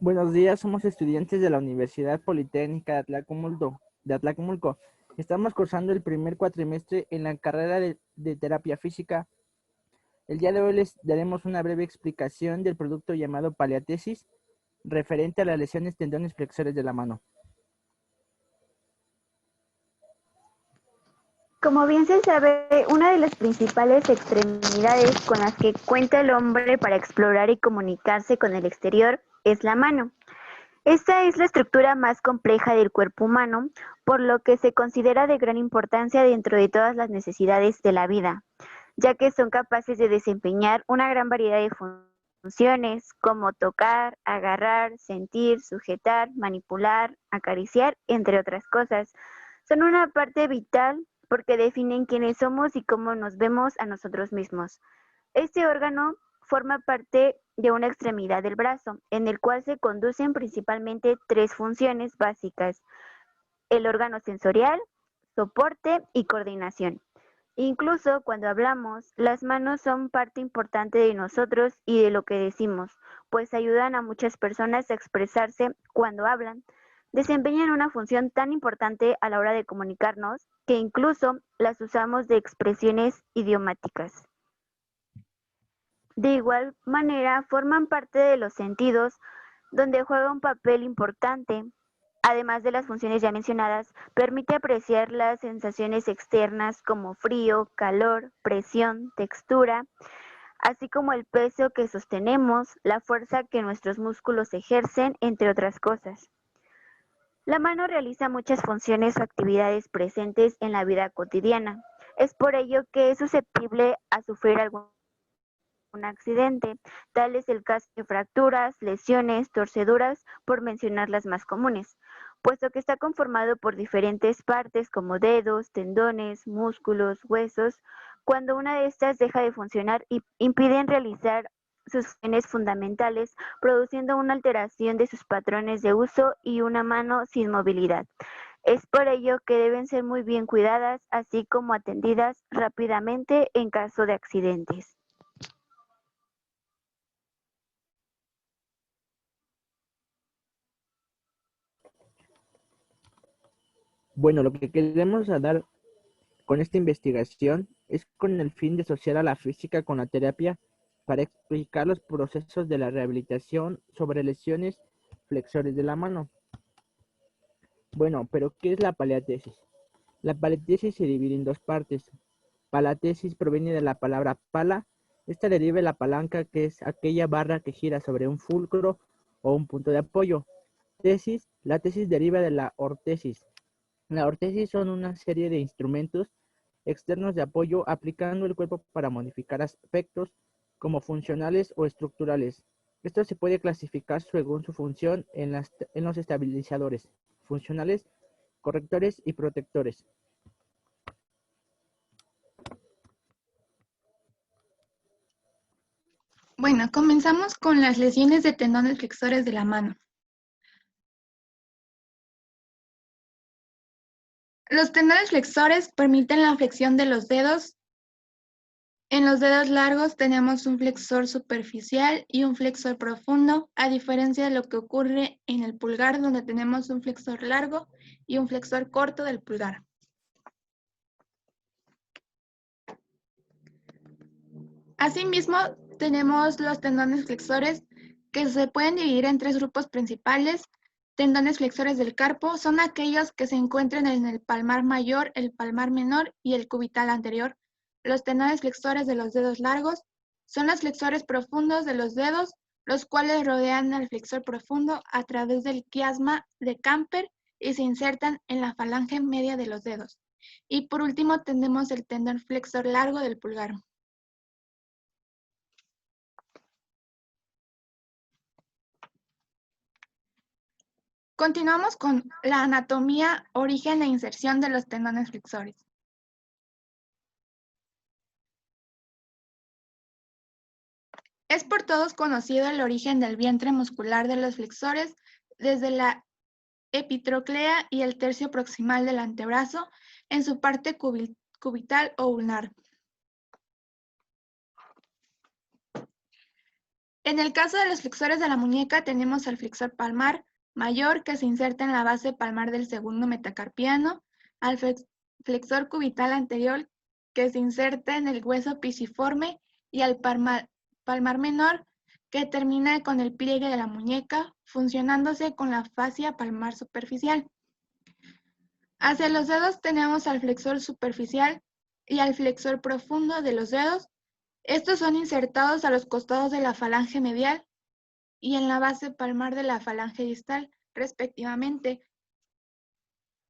Buenos días, somos estudiantes de la Universidad Politécnica de Atlacomulco. Estamos cursando el primer cuatrimestre en la carrera de terapia física. El día de hoy les daremos una breve explicación del producto llamado paliatesis, referente a las lesiones tendones flexores de la mano. Como bien se sabe, una de las principales extremidades con las que cuenta el hombre para explorar y comunicarse con el exterior es la mano. Esta es la estructura más compleja del cuerpo humano, por lo que se considera de gran importancia dentro de todas las necesidades de la vida, ya que son capaces de desempeñar una gran variedad de funciones como tocar, agarrar, sentir, sujetar, manipular, acariciar, entre otras cosas. Son una parte vital porque definen quiénes somos y cómo nos vemos a nosotros mismos. Este órgano forma parte de una extremidad del brazo, en el cual se conducen principalmente tres funciones básicas: el órgano sensorial, soporte y coordinación. Incluso cuando hablamos, las manos son parte importante de nosotros y de lo que decimos, pues ayudan a muchas personas a expresarse cuando hablan. Desempeñan una función tan importante a la hora de comunicarnos que incluso las usamos de expresiones idiomáticas. De igual manera, forman parte de los sentidos, donde juega un papel importante. Además de las funciones ya mencionadas, permite apreciar las sensaciones externas como frío, calor, presión, textura, así como el peso que sostenemos, la fuerza que nuestros músculos ejercen, entre otras cosas. La mano realiza muchas funciones o actividades presentes en la vida cotidiana. Es por ello que es susceptible a sufrir algún accidente. Tal es el caso de fracturas, lesiones, torceduras, por mencionar las más comunes, puesto que está conformado por diferentes partes como dedos, tendones, músculos, huesos. Cuando una de estas deja de funcionar, impiden realizar sus funciones fundamentales, produciendo una alteración de sus patrones de uso y una mano sin movilidad. Es por ello que deben ser muy bien cuidadas, así como atendidas rápidamente en caso de accidentes. Bueno, lo que queremos dar con esta investigación es con el fin de asociar a la física con la terapia para explicar los procesos de la rehabilitación sobre lesiones flexores de la mano. Bueno, pero ¿qué es la paliatesis? La paliatesis se divide en dos partes. Palatesis proviene de la palabra pala. Esta deriva de la palanca, que es aquella barra que gira sobre un fulcro o un punto de apoyo. La tesis deriva de la ortesis. La ortesis son una serie de instrumentos externos de apoyo aplicando el cuerpo para modificar aspectos como funcionales o estructurales. Esto se puede clasificar según su función en los estabilizadores funcionales, correctores y protectores. Bueno, comenzamos con las lesiones de tendones flexores de la mano. Los tendones flexores permiten la flexión de los dedos. En los dedos largos tenemos un flexor superficial y un flexor profundo, a diferencia de lo que ocurre en el pulgar, donde tenemos un flexor largo y un flexor corto del pulgar. Asimismo, tenemos los tendones flexores, que se pueden dividir en tres grupos principales. Tendones flexores del carpo son aquellos que se encuentran en el palmar mayor, el palmar menor y el cubital anterior. Los tendones flexores de los dedos largos son los flexores profundos de los dedos, los cuales rodean al flexor profundo a través del quiasma de Camper y se insertan en la falange media de los dedos. Y por último tenemos el tendón flexor largo del pulgar. Continuamos con la anatomía, origen e inserción de los tendones flexores. Es por todos conocido el origen del vientre muscular de los flexores desde la epitroclea y el tercio proximal del antebrazo en su parte cubital o ulnar. En el caso de los flexores de la muñeca tenemos al flexor palmar mayor que se inserta en la base palmar del segundo metacarpiano, al flexor cubital anterior que se inserta en el hueso pisiforme y al palmar menor que termina con el pliegue de la muñeca, funcionándose con la fascia palmar superficial. Hacia los dedos tenemos al flexor superficial y al flexor profundo de los dedos. Estos son insertados a los costados de la falange medial y en la base palmar de la falange distal, respectivamente.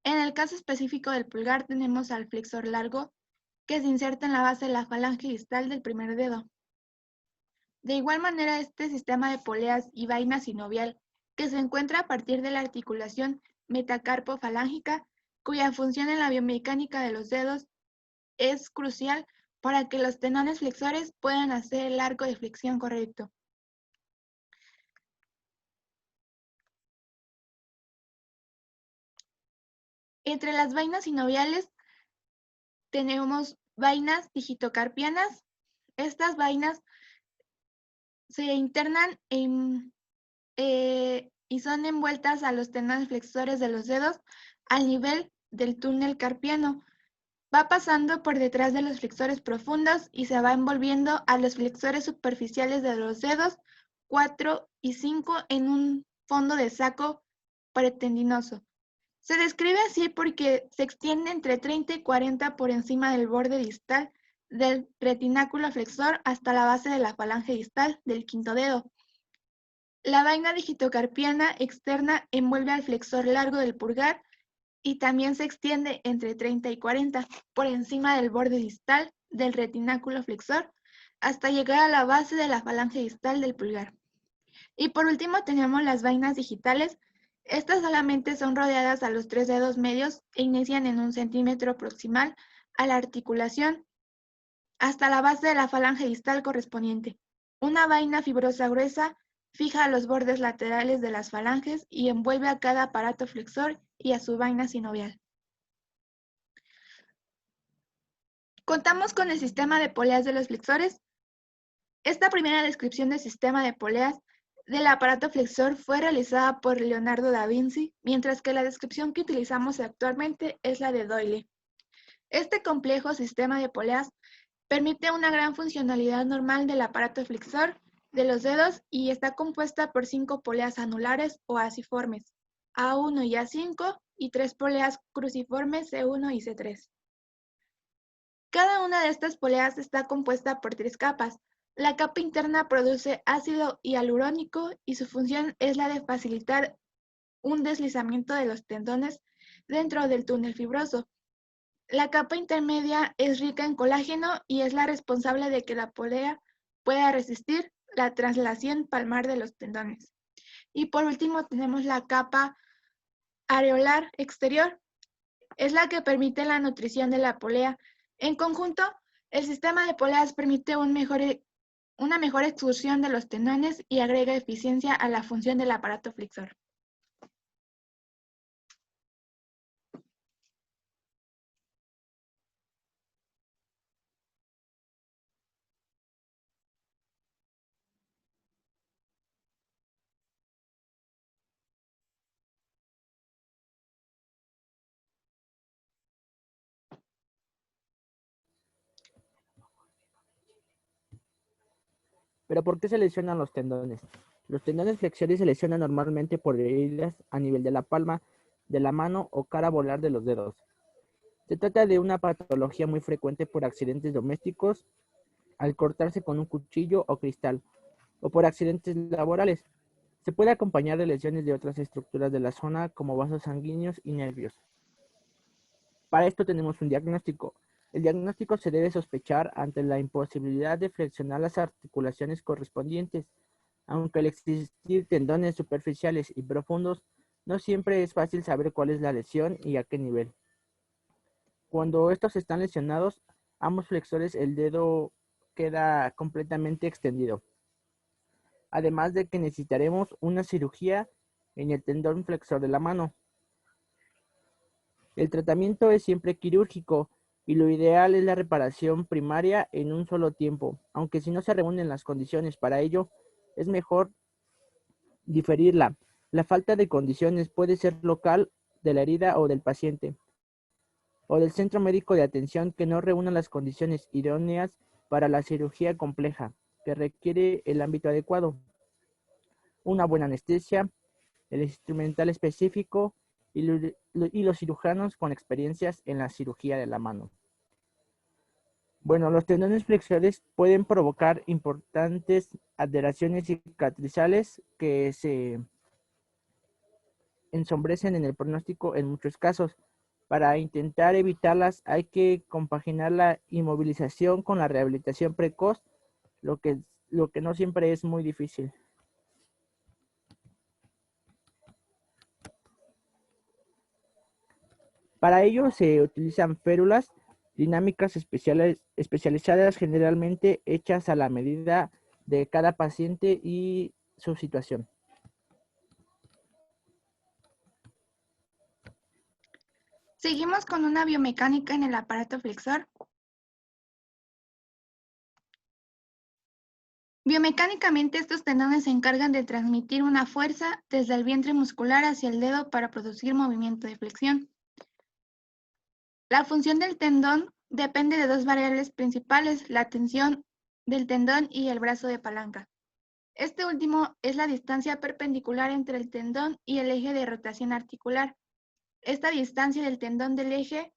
En el caso específico del pulgar tenemos al flexor largo, que se inserta en la base de la falange distal del primer dedo. De igual manera, este sistema de poleas y vaina sinovial, que se encuentra a partir de la articulación metacarpo-falángica, cuya función en la biomecánica de los dedos es crucial para que los tenones flexores puedan hacer el arco de flexión correcto. Entre las vainas sinoviales tenemos vainas digitocarpianas. Estas vainas se internan y son envueltas a los tenones flexores de los dedos al nivel del túnel carpiano. Va pasando por detrás de los flexores profundos y se va envolviendo a los flexores superficiales de los dedos 4 y 5 en un fondo de saco pretendinoso. Se describe así porque se extiende entre 30 y 40 por encima del borde distal del retináculo flexor hasta la base de la falange distal del quinto dedo. La vaina digitocarpiana externa envuelve al flexor largo del pulgar y también se extiende entre 30 y 40 por encima del borde distal del retináculo flexor hasta llegar a la base de la falange distal del pulgar. Y por último tenemos las vainas digitales. Estas solamente son rodeadas a los 3 dedos medios e inician en 1 centímetro proximal a la articulación hasta la base de la falange distal correspondiente. Una vaina fibrosa gruesa fija a los bordes laterales de las falanges y envuelve a cada aparato flexor y a su vaina sinovial. Contamos con el sistema de poleas de los flexores. Esta primera descripción del sistema de poleas del aparato flexor fue realizada por Leonardo da Vinci, mientras que la descripción que utilizamos actualmente es la de Doyle. Este complejo sistema de poleas permite una gran funcionalidad normal del aparato flexor de los dedos y está compuesta por 5 poleas anulares o asiformes, A1 y A5, y 3 poleas cruciformes, C1 y C3. Cada una de estas poleas está compuesta por 3 capas. La capa interna produce ácido hialurónico y su función es la de facilitar un deslizamiento de los tendones dentro del túnel fibroso. La capa intermedia es rica en colágeno y es la responsable de que la polea pueda resistir la traslación palmar de los tendones. Y por último tenemos la capa areolar exterior. Es la que permite la nutrición de la polea. En conjunto, el sistema de poleas permite una mejor extrusión de los tendones y agrega eficiencia a la función del aparato flexor. Pero ¿por qué se lesionan los tendones? Los tendones flexores se lesionan normalmente por heridas a nivel de la palma, de la mano o cara volar de los dedos. Se trata de una patología muy frecuente por accidentes domésticos, al cortarse con un cuchillo o cristal, o por accidentes laborales. Se puede acompañar de lesiones de otras estructuras de la zona como vasos sanguíneos y nervios. Para esto tenemos un diagnóstico. El diagnóstico se debe sospechar ante la imposibilidad de flexionar las articulaciones correspondientes. Aunque al existir tendones superficiales y profundos, no siempre es fácil saber cuál es la lesión y a qué nivel. Cuando estos están lesionados, ambos flexores, el dedo queda completamente extendido. Además de que necesitaremos una cirugía en el tendón flexor de la mano. El tratamiento es siempre quirúrgico y lo ideal es la reparación primaria en un solo tiempo, aunque si no se reúnen las condiciones para ello, es mejor diferirla. La falta de condiciones puede ser local de la herida o del paciente, o del centro médico de atención que no reúna las condiciones idóneas para la cirugía compleja que requiere el ámbito adecuado, una buena anestesia, el instrumental específico y los cirujanos con experiencias en la cirugía de la mano. Bueno, los tendones flexores pueden provocar importantes alteraciones cicatrizales que se ensombrecen en el pronóstico en muchos casos. Para intentar evitarlas hay que compaginar la inmovilización con la rehabilitación precoz, lo que no siempre es muy difícil. Para ello se utilizan férulas dinámicas especializadas, generalmente hechas a la medida de cada paciente y su situación. Seguimos con una biomecánica en el aparato flexor. Biomecánicamente, estos tendones se encargan de transmitir una fuerza desde el vientre muscular hacia el dedo para producir movimiento de flexión. La función del tendón depende de dos variables principales, la tensión del tendón y el brazo de palanca. Este último es la distancia perpendicular entre el tendón y el eje de rotación articular. Esta distancia del tendón del eje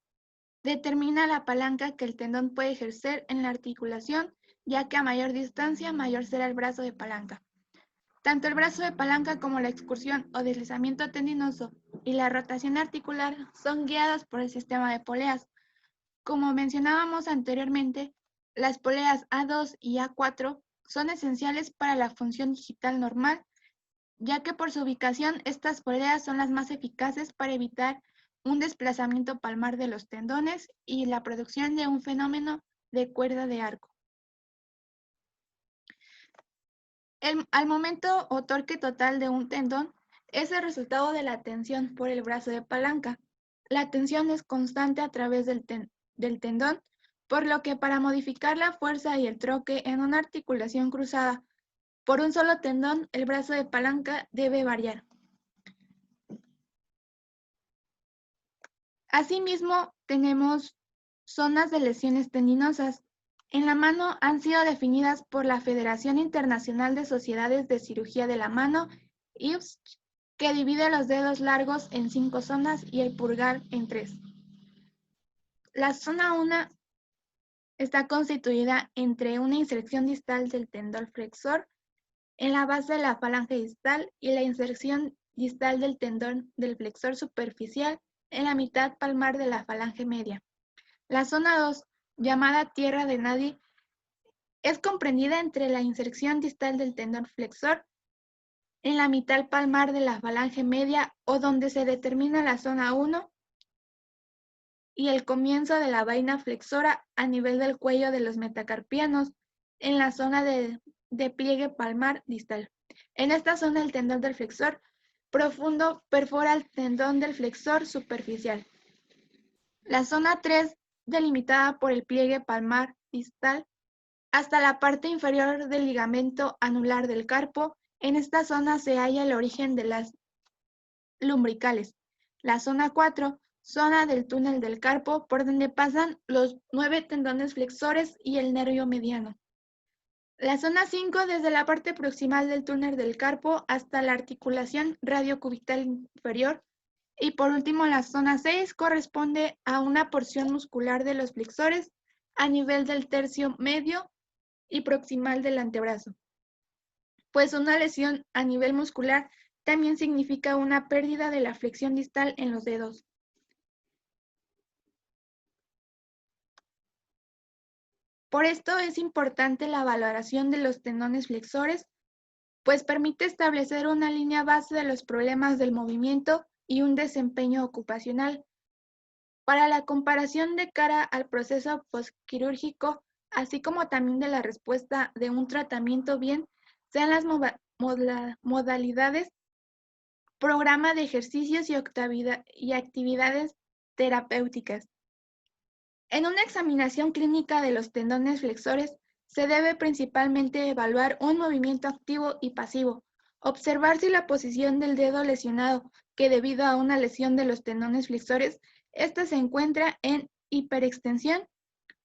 determina la palanca que el tendón puede ejercer en la articulación, ya que a mayor distancia, mayor será el brazo de palanca. Tanto el brazo de palanca como la excursión o deslizamiento tendinoso y la rotación articular son guiadas por el sistema de poleas. Como mencionábamos anteriormente, las poleas A2 y A4 son esenciales para la función digital normal, ya que por su ubicación estas poleas son las más eficaces para evitar un desplazamiento palmar de los tendones y la producción de un fenómeno de cuerda de arco. Al momento o torque total de un tendón es el resultado de la tensión por el brazo de palanca. La tensión es constante a través del tendón, por lo que para modificar la fuerza y el troque en una articulación cruzada por un solo tendón, el brazo de palanca debe variar. Asimismo, tenemos zonas de lesiones tendinosas. En la mano han sido definidas por la Federación Internacional de Sociedades de Cirugía de la Mano, IFSC, que divide los dedos largos en 5 zonas y el pulgar en 3. La zona 1 está constituida entre una inserción distal del tendón flexor en la base de la falange distal y la inserción distal del tendón del flexor superficial en la mitad palmar de la falange media. La zona 2, llamada tierra de nadie, es comprendida entre la inserción distal del tendón flexor en la mitad palmar de la falange media o donde se determina la zona 1 y el comienzo de la vaina flexora a nivel del cuello de los metacarpianos en la zona de pliegue palmar distal. En esta zona el tendón del flexor profundo perfora el tendón del flexor superficial. La zona 3, delimitada por el pliegue palmar distal hasta la parte inferior del ligamento anular del carpo. En esta zona se halla el origen de las lumbricales. La zona 4, zona del túnel del carpo, por donde pasan los 9 tendones flexores y el nervio mediano. La zona 5, desde la parte proximal del túnel del carpo hasta la articulación radiocubital inferior. Y por último, la zona 6 corresponde a una porción muscular de los flexores a nivel del tercio medio y proximal del antebrazo. Pues una lesión a nivel muscular también significa una pérdida de la flexión distal en los dedos. Por esto es importante la valoración de los tendones flexores, pues permite establecer una línea base de los problemas del movimiento y un desempeño ocupacional. Para la comparación de cara al proceso postquirúrgico, así como también de la respuesta de un tratamiento bien, sean las modalidades, programa de ejercicios y actividades terapéuticas. En una examinación clínica de los tendones flexores, se debe principalmente evaluar un movimiento activo y pasivo, observar si la posición del dedo lesionado, que debido a una lesión de los tendones flexores, ésta se encuentra en hiperextensión.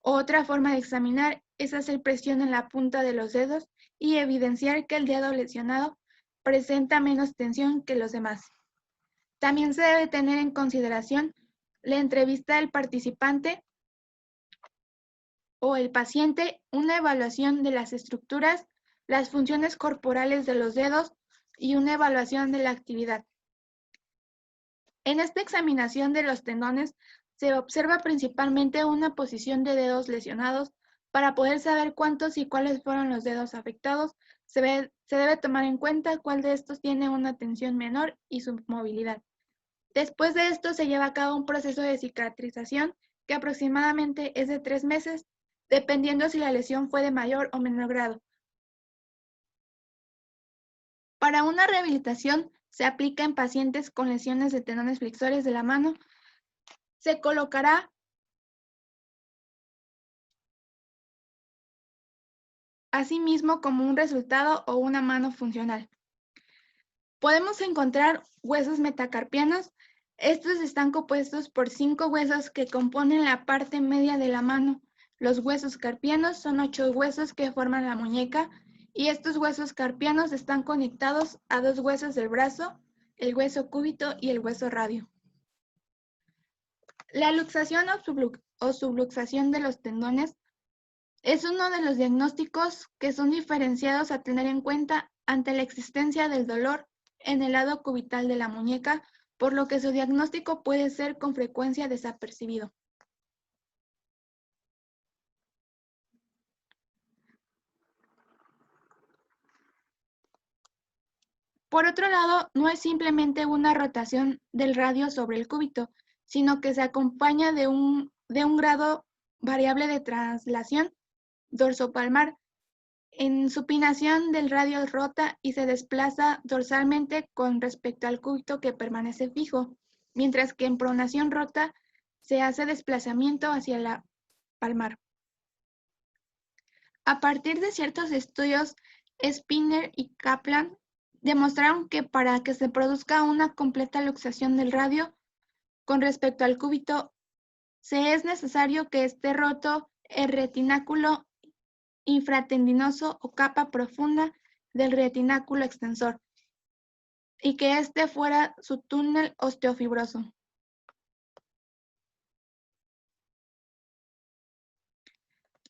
Otra forma de examinar es hacer presión en la punta de los dedos y evidenciar que el dedo lesionado presenta menos tensión que los demás. También se debe tener en consideración la entrevista del participante o el paciente, una evaluación de las estructuras, las funciones corporales de los dedos y una evaluación de la actividad. En esta examinación de los tendones se observa principalmente una posición de dedos lesionados. Para poder saber cuántos y cuáles fueron los dedos afectados, se debe tomar en cuenta cuál de estos tiene una tensión menor y su movilidad. Después de esto se lleva a cabo un proceso de cicatrización que aproximadamente es de 3 meses, dependiendo si la lesión fue de mayor o menor grado. Para una rehabilitación se aplica en pacientes con lesiones de tendones flexores de la mano. Se colocará asimismo como un resultado o una mano funcional. Podemos encontrar huesos metacarpianos. Estos están compuestos por 5 huesos que componen la parte media de la mano. Los huesos carpianos son 8 huesos que forman la muñeca y estos huesos carpianos están conectados a 2 huesos del brazo, el hueso cúbito y el hueso radio. La luxación o subluxación de los tendones es uno de los diagnósticos que son diferenciados a tener en cuenta ante la existencia del dolor en el lado cubital de la muñeca, por lo que su diagnóstico puede ser con frecuencia desapercibido. Por otro lado, no es simplemente una rotación del radio sobre el cúbito, sino que se acompaña de un grado variable de traslación dorsopalmar. En supinación del radio rota y se desplaza dorsalmente con respecto al cúbito que permanece fijo, mientras que en pronación rota se hace desplazamiento hacia la palmar. A partir de ciertos estudios, Spinner y Kaplan demostraron que para que se produzca una completa luxación del radio con respecto al cúbito, se es necesario que esté roto el retináculo infratendinoso o capa profunda del retináculo extensor y que éste fuera su túnel osteofibroso.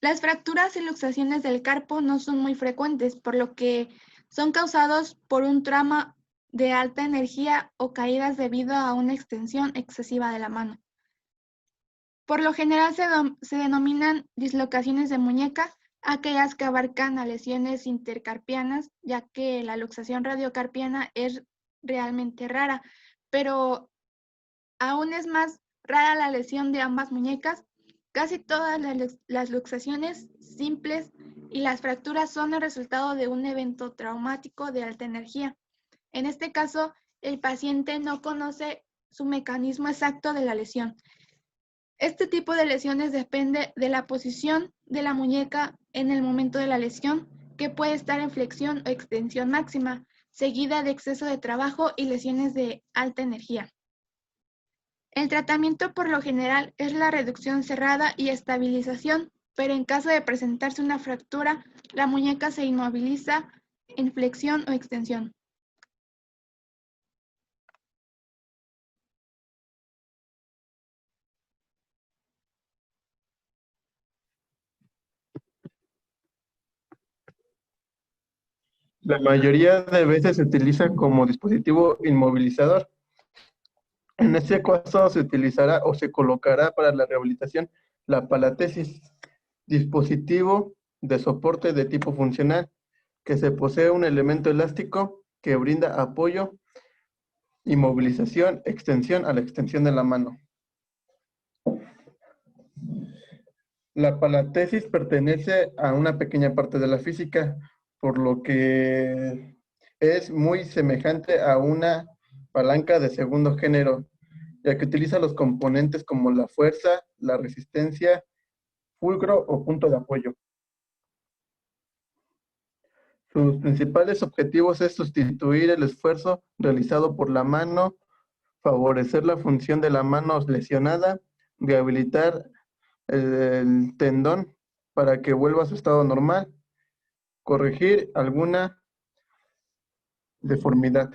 Las fracturas y luxaciones del carpo no son muy frecuentes, por lo que son causados por un trauma de alta energía o caídas debido a una extensión excesiva de la mano. Por lo general se denominan dislocaciones de muñeca aquellas que abarcan a lesiones intercarpianas, ya que la luxación radiocarpiana es realmente rara, pero aún es más rara la lesión de ambas muñecas. Casi todas las luxaciones simples y las fracturas son el resultado de un evento traumático de alta energía. En este caso, el paciente no conoce su mecanismo exacto de la lesión. Este tipo de lesiones depende de la posición de la muñeca en el momento de la lesión, que puede estar en flexión o extensión máxima, seguida de exceso de trabajo y lesiones de alta energía. El tratamiento por lo general es la reducción cerrada y estabilización, pero en caso de presentarse una fractura, la muñeca se inmoviliza en flexión o extensión. La mayoría de veces se utiliza como dispositivo inmovilizador. En este caso se utilizará o se colocará para la rehabilitación la palatesis, dispositivo de soporte de tipo funcional, que se posee un elemento elástico que brinda apoyo, inmovilización, extensión a la extensión de la mano. La palatesis pertenece a una pequeña parte de la física, por lo que es muy semejante a una palanca de segundo género, ya que utiliza los componentes como la fuerza, la resistencia, fulcro o punto de apoyo. Sus principales objetivos es sustituir el esfuerzo realizado por la mano, favorecer la función de la mano lesionada, rehabilitar el tendón para que vuelva a su estado normal, corregir alguna deformidad.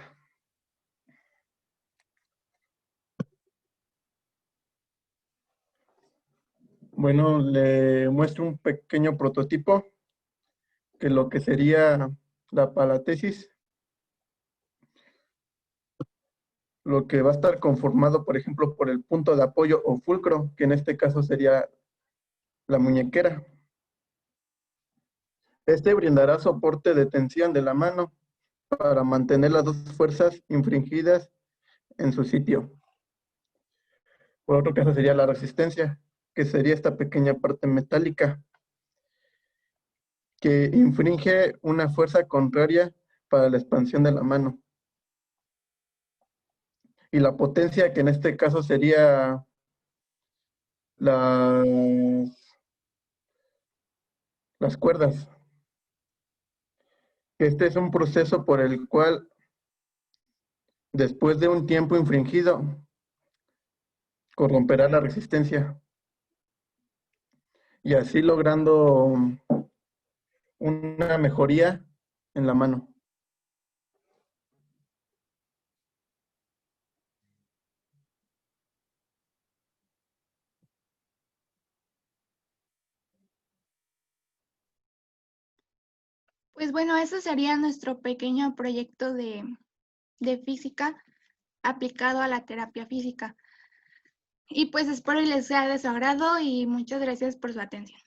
Bueno, le muestro un pequeño prototipo que lo que sería la palatesis, lo que va a estar conformado, por ejemplo, por el punto de apoyo o fulcro, que en este caso sería la muñequera. Este brindará soporte de tensión de la mano para mantener las dos fuerzas infringidas en su sitio. Por otro caso sería la resistencia, que sería esta pequeña parte metálica que infringe una fuerza contraria para la expansión de la mano. Y la potencia, que en este caso sería las cuerdas. Este es un proceso por el cual, después de un tiempo infringido, corromperá la resistencia y así logrando una mejoría en la mano. Pues bueno, eso sería nuestro pequeño proyecto de física aplicado a la terapia física. Y pues espero les sea de su agrado y muchas gracias por su atención.